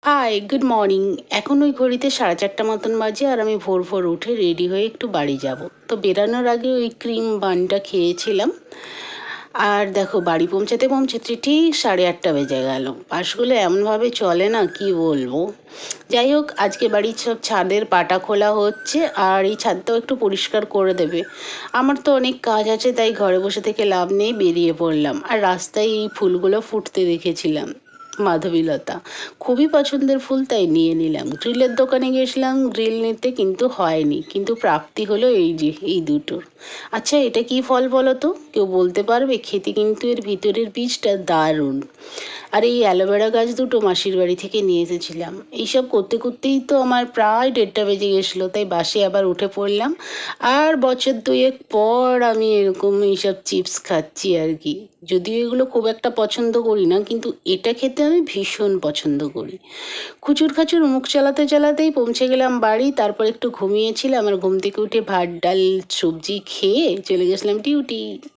High, good morning. এখন ওই ঘড়িতে 4:30 মতন বাজে, আর আমি ভোর ভোর উঠে রেডি হয়ে একটু বাড়ি যাব। তো বেরানোর আগে ওই ক্রিম বানটা খেয়েছিলাম। আর দেখো, বাড়ি পৌঁছাতে পৌঁছাতে ঠিক 8:30 বেজে গেল। বাসগুলো এমনভাবে চলে না, কি বলবো। যাই হোক, আজকে বাড়ির সব ছাদের পাটা খোলা হচ্ছে, আর এই ছাদটাও একটু পরিষ্কার করে দেবে। আমার তো অনেক কাজ আছে, তাই ঘরে বসে থেকে লাভ নেই, বেরিয়ে পড়লাম। আর রাস্তায় এই ফুলগুলো ফুটতে দেখেছিলাম, মাধবীলতা। খুবই পছন্দের ফুল, তাই নিয়ে নিলাম। গ্রিলের দোকানে গেছিলাম গ্রিল নিতে, কিন্তু হয়নি। কিন্তু প্রাপ্তি হলো এই যে এই দুটো। আচ্ছা, এটা কি ফল বলো তো? কেউ বলতে পারবে? খেতে কিন্তু এর ভিতরের বীজটা দারুণ। আর এই অ্যালোভেরা গাছ দুটো মাসির বাড়ি থেকে নিয়ে এসেছিলাম। এইসব করতে করতেই তো আমার প্রায় 1:30 বেজে গেছিলো, তাই বাসে আবার উঠে পড়লাম। আর বছর দুয়েক পর আমি এরকম এইসব চিপস খাচ্ছি আর কি। যদিও এগুলো খুব একটা পছন্দ করি না, কিন্তু এটা খেতে আমি ভীষণ পছন্দ করি। খুচুর খাচুর মুখ চালাতে চালাতেই পৌঁছে গেলাম বাড়ি। তারপর একটু ঘুমিয়েছিলাম, আর ঘুম থেকে উঠে ভাত ডাল সবজি খেয়ে চলে গেছিলাম ডিউটি।